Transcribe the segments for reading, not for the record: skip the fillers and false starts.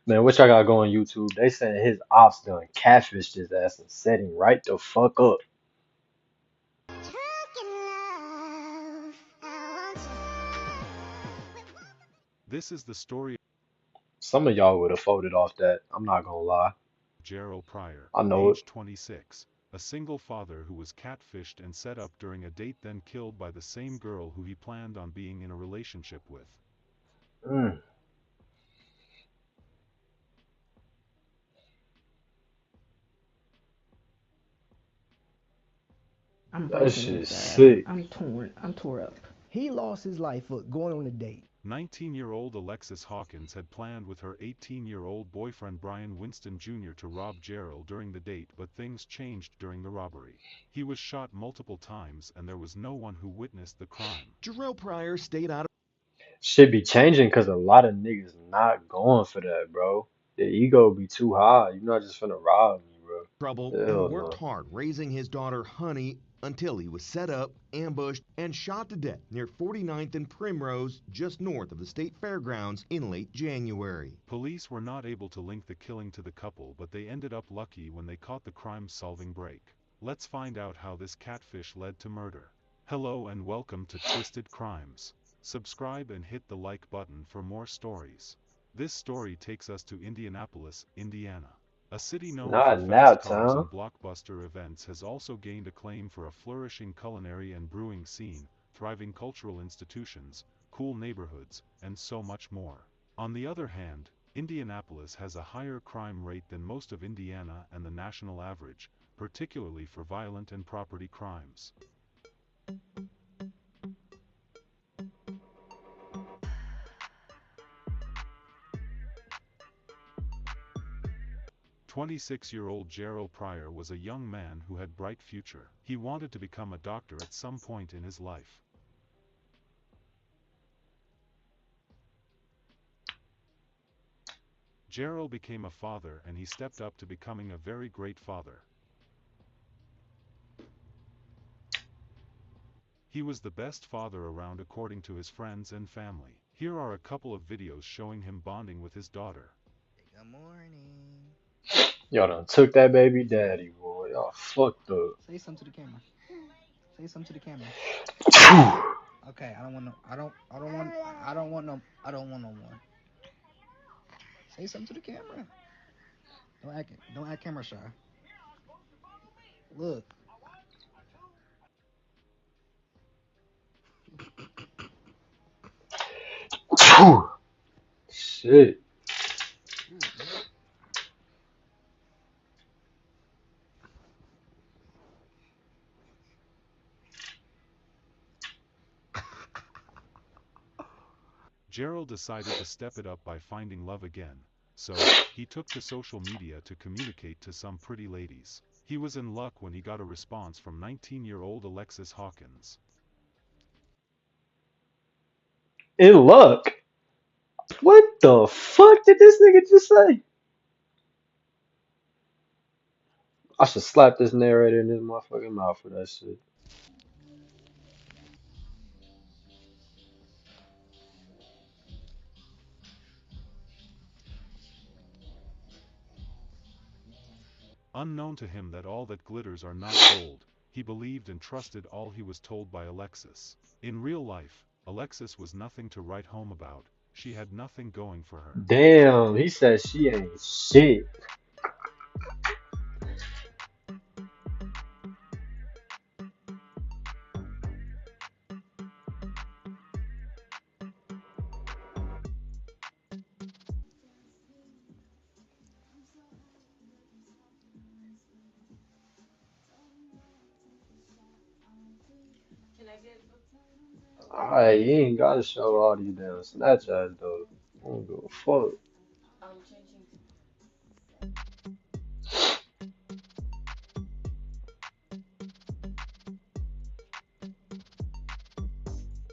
Man, what y'all got going on YouTube? They saying his ops done catfished his ass and setting right the fuck up. This is the story of Some of y'all would have folded off that. I'm not gonna lie. Gerald Pryor, I know it. age 26, a single father who was catfished and set up during a date, then killed by the same girl who he planned on being in a relationship with. Mm, I'm that broken shit's inside. I'm sick. I'm torn. I'm tore up. He lost his life for going on a date. 19-year-old Alexis Hawkins had planned with her 18-year-old boyfriend Brian Winston Jr. to rob Gerald during the date, but things changed during the robbery. He was shot multiple times and there was no one who witnessed the crime. Jarrell Pryor stayed out of Shit be changing because a lot of niggas not going for that, bro. The ego be too high. You're not just finna rob me, bro. trouble and Hell worked no. hard raising his daughter Honey until he was set up, ambushed, and shot to death near 49th and Primrose, just north of the state fairgrounds in late January. Police were not able to link the killing to the couple, but they ended up lucky when they caught the crime-solving break. Let's find out how this catfish led to murder. Hello and welcome to Twisted Crimes. Subscribe and hit the like button for more stories. This story takes us to Indianapolis, Indiana. A city known for Not now, fast cars town. and blockbuster events has also gained acclaim for a flourishing culinary and brewing scene, thriving cultural institutions, cool neighborhoods, and so much more. On the other hand, Indianapolis has a higher crime rate than most of Indiana and the national average, particularly for violent and property crimes. 26-year-old Gerald Pryor was a young man who had bright future. He wanted to become a doctor at some point in his life. Gerald became a father and he stepped up to becoming a very great father. He was the best father around according to his friends and family. Here are a couple of videos showing him bonding with his daughter. Good morning. Y'all done took that baby daddy, boy. Y'all fucked up. Say something to the camera. Say something to the camera. Okay, I don't want no. I don't want. I don't want no. I don't want no more. Say something to the camera. Don't act. Don't act camera shy. Look. Shit. Gerald decided to step it up by finding love again, so he took to social media to communicate to some pretty ladies. He was in luck when he got a response from 19-year-old Alexis Hawkins. In luck. What the fuck did this nigga just say? I should slap this narrator in his motherfucking mouth for that shit. Unknown to him that all that glitters are not gold, he believed and trusted all he was told by Alexis. In real life, Alexis was nothing to write home about. She had nothing going for her. Damn, he said she ain't shit. Alright, you ain't gotta show all these damn Snapchats though. I don't give a fuck.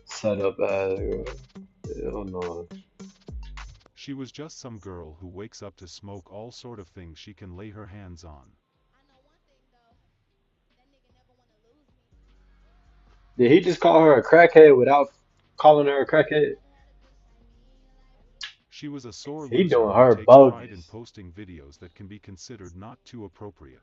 Set up as hell no. She was just some girl who wakes up to smoke all sort of things she can lay her hands on. Did he just call her a crackhead without calling her a crackhead? She She was a sore He loser doing who her takes pride in bogus. posting videos that can be considered not too appropriate.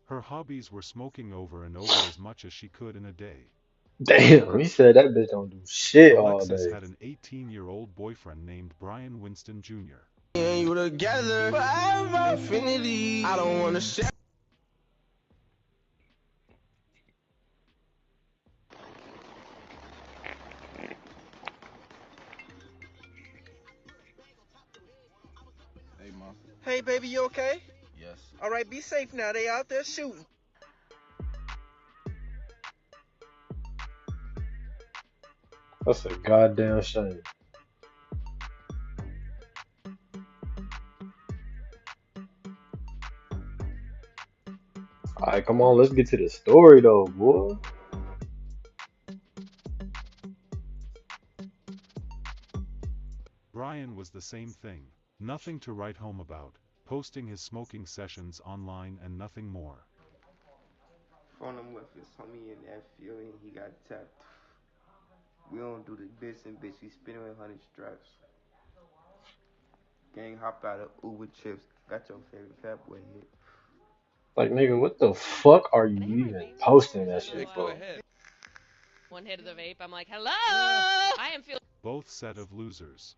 Her hobbies were smoking over and over as much as she could in a day. Damn, he said that bitch don't do shit all Alexis day. had an 18-year-old boyfriend named Brian Winston Jr. And you together forever, infinity. I don't wanna share. Hey, Mom. Hey, baby, you okay? Yes. All right, be safe now. They out there shooting. That's a goddamn shame. Alright, come on, let's get to the story though, boy. Brian was the same thing. Nothing to write home about, posting his smoking sessions online and nothing more. Phone him with his homie in that feeling, he got tapped. We don't do the bits and bitch, we spinning with 100 straps. Gang hop out of Uber chips, got your favorite fat boy hit. Like, nigga, what the fuck are you even posting that shit Go for? ahead. One hit of the vape, I'm like, hello! I am feeling Both set of losers.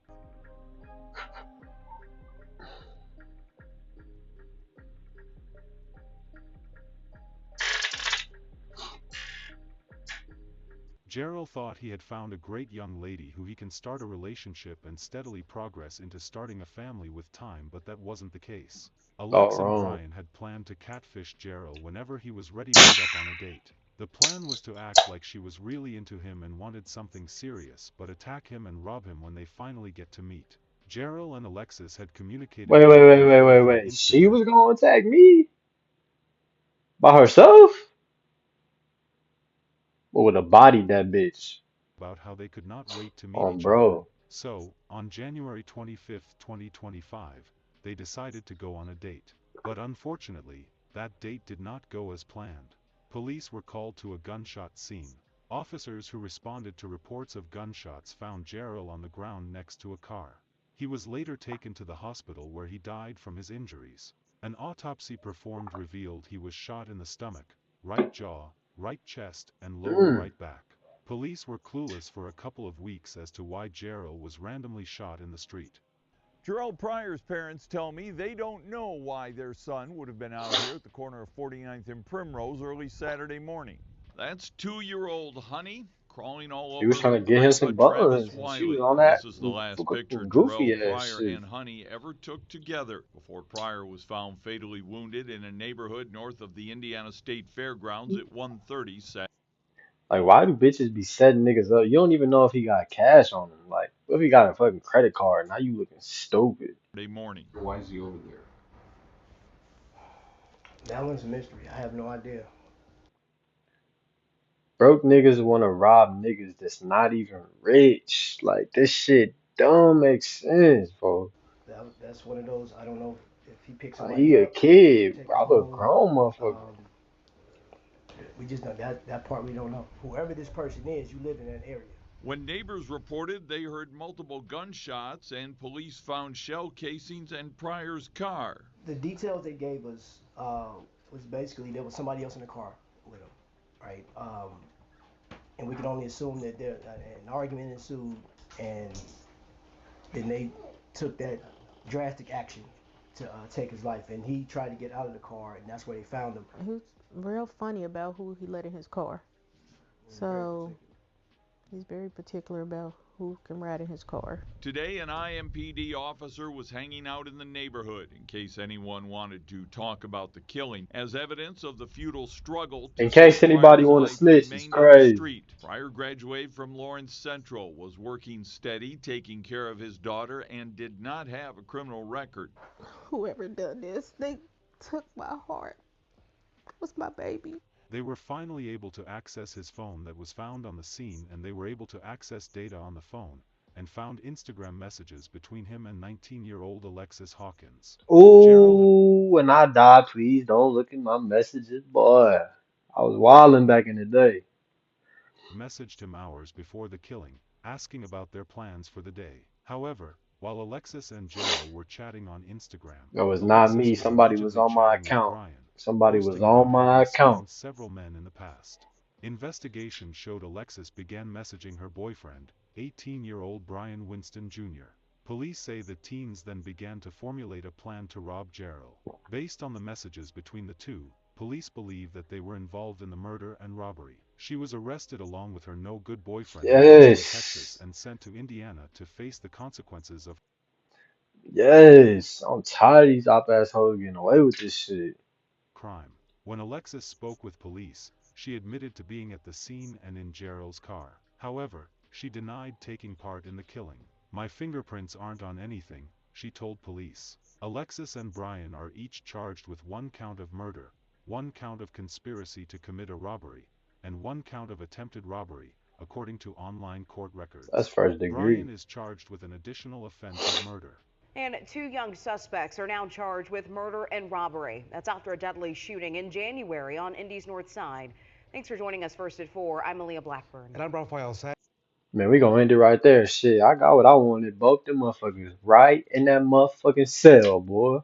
Gerald thought he had found a great young lady who he can start a relationship and steadily progress into starting a family with time, but that wasn't the case. Oh, Alex and wrong. Brian had planned to catfish Gerald whenever he was ready to meet up on a date. The plan was to act like she was really into him and wanted something serious, but attack him and rob him when they finally get to meet. Gerald and Alexis had communicated Wait, back wait, wait, and wait, wait, forth on wait. She Instagram was gonna attack me by herself? Or would have bodied that bitch? about how they could not wait to meet each other. Bro. So, on January 25, 2025, they decided to go on a date. But unfortunately, that date did not go as planned. Police were called to a gunshot scene. Officers who responded to reports of gunshots found Gerald on the ground next to a car. He was later taken to the hospital where he died from his injuries. An autopsy performed revealed he was shot in the stomach, right jaw, right chest, and lower Mm. right back. Police were clueless for a couple of weeks as to why Gerald was randomly shot in the street. Gerald Pryor's parents tell me they don't know why their son would have been out here at the corner of 49th and Primrose early Saturday morning. That's 2-year-old Honey crawling all He was over trying to get him some Grandpa Travis buns, and she was Wiley. on that This is the last picture goofy Gerald ass Pryor shit. and Honey ever took together before Pryor was found fatally wounded in a neighborhood north of the Indiana State Fairgrounds at 1:30 Saturday Like, why do bitches be setting niggas up? You don't even know if he got cash on him. Like, what if he got a fucking credit card? Now you looking stupid. morning. Why is he over there? That one's a mystery. I have no idea. Broke niggas want to rob niggas that's not even rich. Like, this shit don't make sense, bro. That's one of those. I don't know if he picks Like, somebody he a up, kid, take them rob a home. grown motherfucker. We just know that part we don't know. Whoever this person is, you live in that area. When neighbors reported they heard multiple gunshots and police found shell casings in Pryor's car. The details they gave us was basically there was somebody else in the car with him, right? And we can only assume that an argument ensued, and then they took that drastic action to take his life. And he tried to get out of the car, and that's where they found him. He was real funny about who he let in his car. So he's very particular about who can ride in his car. Today, an IMPD officer was hanging out in the neighborhood in case anyone wanted to talk about the killing, as evidence of the futile struggle to In case save anybody Pryor's want to life snitch, it's remained on the crazy. street. Pryor graduated from Lawrence Central, was working steady, taking care of his daughter, and did not have a criminal record. Whoever done this, they took my heart. was my baby. They were finally able to access his phone that was found on the scene, and they were able to access data on the phone and found Instagram messages between him and 19-year-old Alexis Hawkins. Gerald Ooh, when I die, please don't look at my messages, boy. I was wilding back in the day. messaged him hours before the killing, asking about their plans for the day. However, while Alexis and Gerald were chatting on Instagram, It was not Alexis me. was Somebody was allegedly on my chatting with account. Brian, Somebody was posting on about my having account. seen several men in the past. Investigation showed Alexis began messaging her boyfriend, 18-year-old Brian Winston Jr. Police say the teens then began to formulate a plan to rob Gerald. Based on the messages between the two, police believe that they were involved in the murder and robbery. She was arrested along with her no-good boyfriend in Austin, Texas, Yes. and sent to Indiana to face the consequences of Yes. I'm tired of these op assholes getting away with this shit. crime. When Alexis spoke with police, she admitted to being at the scene and in Gerald's car. However, she denied taking part in the killing. My fingerprints aren't on anything, she told police. Alexis and Brian are each charged with 1 count of murder, 1 count of conspiracy to commit a robbery, and 1 count of attempted robbery, according to online court records. That's first degree. Brian is charged with an additional offense of murder. And 2 young suspects are now charged with murder and robbery. That's after a deadly shooting in January on Indy's North Side. Thanks for joining us first at 4. I'm Aaliyah Blackburn. And I'm Rafael Sad. Man, we gonna end it right there. Shit, I got what I wanted. Both them motherfuckers right in that motherfucking cell, boy.